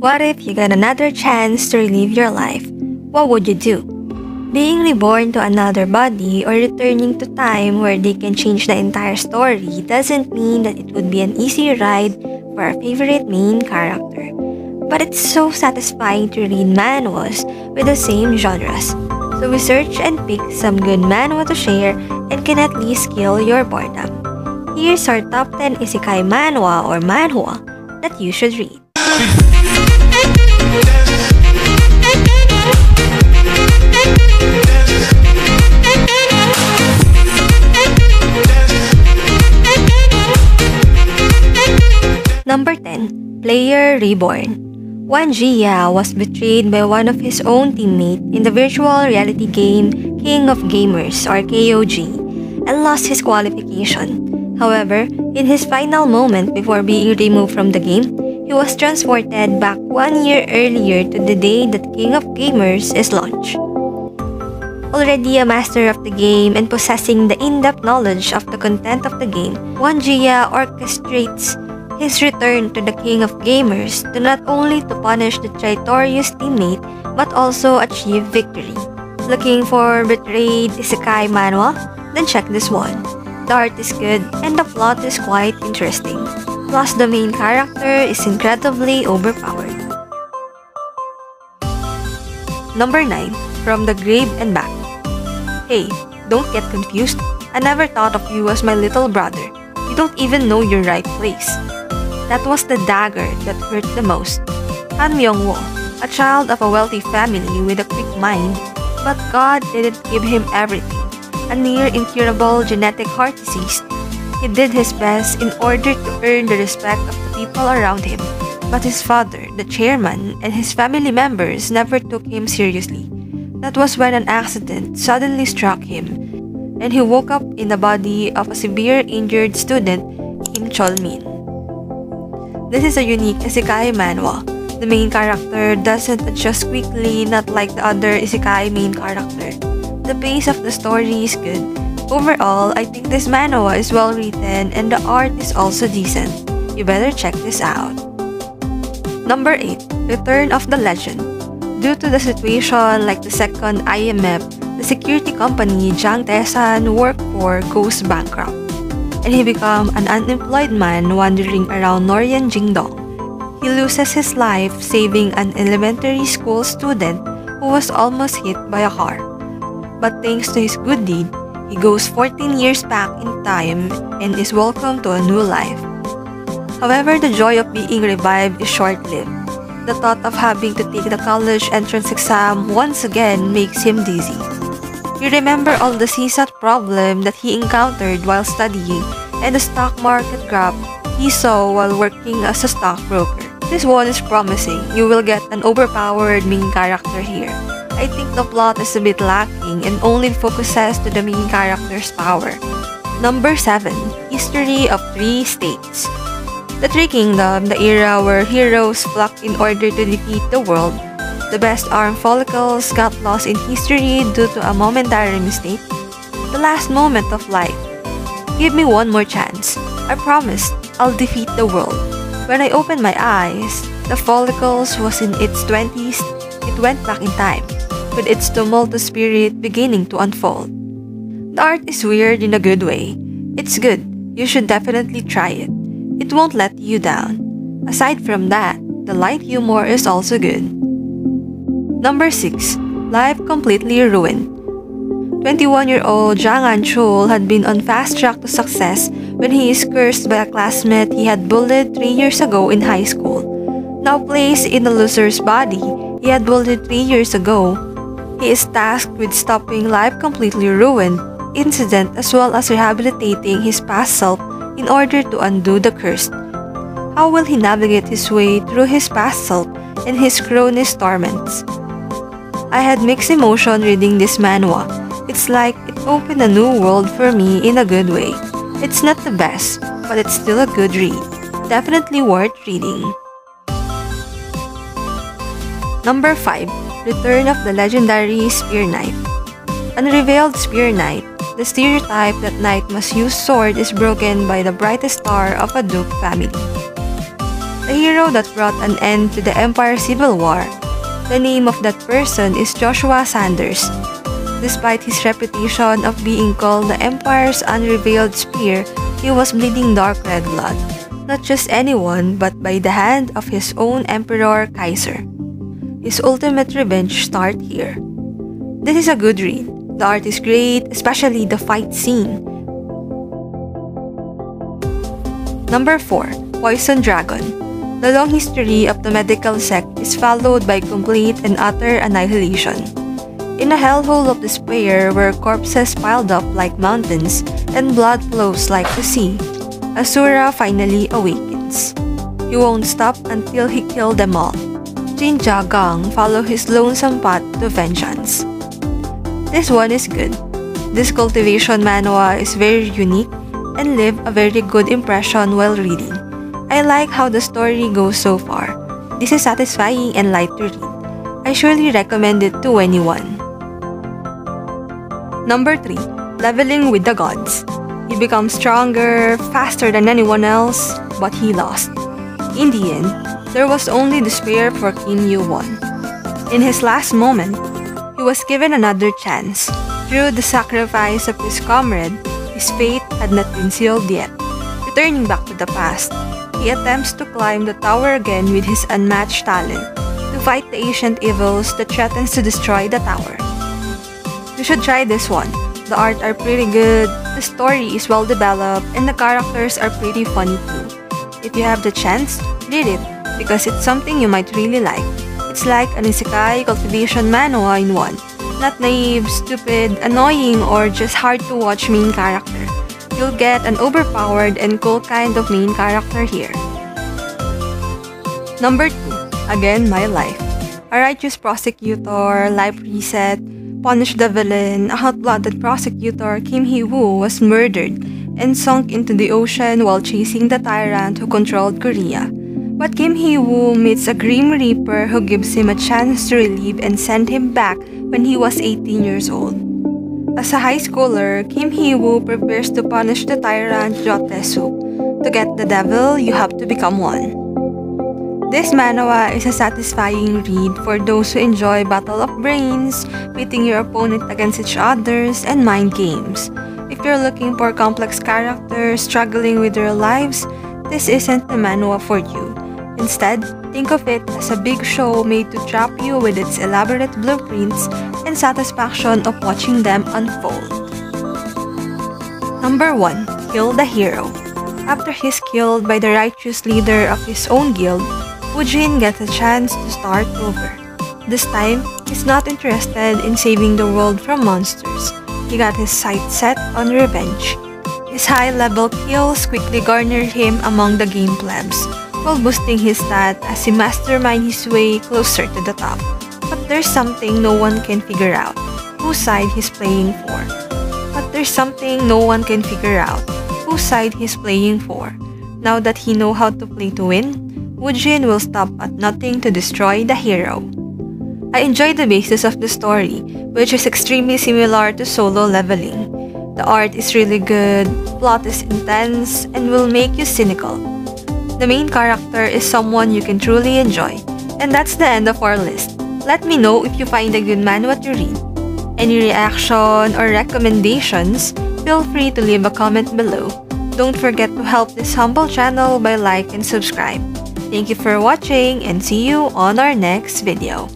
What if you got another chance to relive your life? What would you do? Being reborn to another body or returning to time where they can change the entire story doesn't mean that it would be an easy ride for our favorite main character. But it's so satisfying to read manhwas with the same genres. So we search and pick some good manhwa to share and can at least kill your boredom. Here's our top 10 Isekai Manhwa or Manhua that you should read. Number 10. Player Reborn. Wan Jia was betrayed by one of his own teammates in the virtual reality game King of Gamers or KOG and lost his qualification. However, in his final moment before being removed from the game, he was transported back 1 year earlier to the day that King of Gamers is launched. Already a master of the game and possessing the in-depth knowledge of the content of the game, Wan Jia orchestrates his return to the King of Gamers to not only to punish the traitorous teammate but also achieve victory. Looking for betrayed Isekai Manhwa? Then check this one. The art is good and the plot is quite interesting. Plus the main character is incredibly overpowered. Number 9. From the Grave and Back. Hey, don't get confused. I never thought of you as my little brother. You don't even know your right place. That was the dagger that hurt the most. Han Myung-woo, a child of a wealthy family with a quick mind, but God didn't give him everything. A near incurable genetic heart disease. He did his best in order to earn the respect of the people around him, but his father, the chairman, and his family members never took him seriously. That was when an accident suddenly struck him, and he woke up in the body of a severe injured student, Kim Chol-min. This is a unique Isekai Manhwa. The main character doesn't adjust quickly, not like the other Isekai main character. The pace of the story is good. Overall, I think this manhwa is well written and the art is also decent. You better check this out. Number 8. Return of the Legend. Due to the situation like the second IMF, the security company Jang Tae-san worked for goes bankrupt, and he becomes an unemployed man wandering around Noryan Jingdong. He loses his life saving an elementary school student who was almost hit by a car. But thanks to his good deed, he goes 14 years back in time and is welcomed to a new life. However, the joy of being revived is short-lived. The thought of having to take the college entrance exam once again makes him dizzy. You remember all the CSAT problem that he encountered while studying and the stock market graph he saw while working as a stockbroker. This one is promising. You will get an overpowered main character here. I think the plot is a bit lacking and only focuses to the main character's power. Number 7. History of 3 States. The Three Kingdom, the era where heroes flocked in order to defeat the world. The best armed follicles got lost in history due to a momentary mistake. The last moment of life. Give me one more chance. I promise I'll defeat the world. When I opened my eyes, the follicles was in its 20s. It went back in time, with its tumultuous spirit beginning to unfold. The art is weird in a good way. It's good. You should definitely try it. It won't let you down. Aside from that, the light humor is also good. Number 6. Life Completely Ruined. 21-year-old Jang An-chul had been on fast track to success when he is cursed by a classmate he had bullied 3 years ago in high school. Now placed in the loser's body he had bullied 3 years ago, he is tasked with stopping Life Completely Ruined incident as well as rehabilitating his past self in order to undo the curse. How will he navigate his way through his past self and his cronies' torments? I had mixed emotion reading this manhwa. It's like it opened a new world for me in a good way. It's not the best, but it's still a good read. Definitely worth reading. Number 5. Return of the Legendary Spear Knight. Unrevealed Spear Knight. The stereotype that knight must use sword is broken by the brightest star of a Duke family. the hero that brought an end to the Empire Civil War. The name of that person is Joshua Sanders. Despite his reputation of being called the Empire's unrevealed spear, he was bleeding dark red blood. Not just anyone, but by the hand of his own Emperor Kaiser. His ultimate revenge starts here. This is a good read. The art is great, especially the fight scene. Number 4. Poison Dragon. The long history of the medical sect is followed by complete and utter annihilation. In a hellhole of despair where corpses piled up like mountains and blood flows like the sea, Asura finally awakens. He won't stop until he killed them all. Jin Jagang follow his lonesome path to vengeance. This one is good. This cultivation manhwa is very unique and leave a very good impression while reading. I like how the story goes so far. This is satisfying and light to read. I surely recommend it to anyone. Number 3. Leveling with the Gods. He becomes stronger, faster than anyone else, but he lost. In the end, there was only despair for Qin Yu-won. In his last moment, he was given another chance. Through the sacrifice of his comrade, his fate had not been sealed yet. Returning back to the past, he attempts to climb the tower again with his unmatched talent to fight the ancient evils that threatens to destroy the tower. You should try this one. The art are pretty good, the story is well developed, and the characters are pretty funny too. If you have the chance, read it because it's something you might really like. It's like an isekai cultivation manhwa in one. Not naive, stupid, annoying, or just hard to watch main character. You'll get an overpowered and cool kind of main character here. Number 2. Again, My Life. A righteous prosecutor, life reset, punished the villain. A hot-blooded prosecutor, Kim Hee-woo, was murdered and sunk into the ocean while chasing the tyrant who controlled Korea. But Kim Hee-woo meets a Grim Reaper who gives him a chance to relive and send him back when he was 18 years old. As a high schooler, Kim Hee-woo prepares to punish the tyrant Jotesu. To get the devil, you have to become one. This manhwa is a satisfying read for those who enjoy battle of brains, pitting your opponent against each others, and mind games. If you're looking for complex characters struggling with their lives, this isn't the manhwa for you. Instead, think of it as a big show made to trap you with its elaborate blueprints and satisfaction of watching them unfold. Number 1. Kill the Hero. After he's killed by the righteous leader of his own guild, Woojin gets a chance to start over. This time, he's not interested in saving the world from monsters. He got his sights set on revenge. His high-level kills quickly garnered him among the game plebs, while boosting his stat as he masterminds his way closer to the top. But there's something no one can figure out, whose side he's playing for. Now that he knows how to play to win, Woojin will stop at nothing to destroy the hero. I enjoy the basis of the story, which is extremely similar to solo leveling. The art is really good, plot is intense, and will make you cynical. The main character is someone you can truly enjoy. And that's the end of our list. Let me know if you find a good manhwa to read. Any reaction or recommendations, feel free to leave a comment below. Don't forget to help this humble channel by like and subscribe. Thank you for watching and see you on our next video.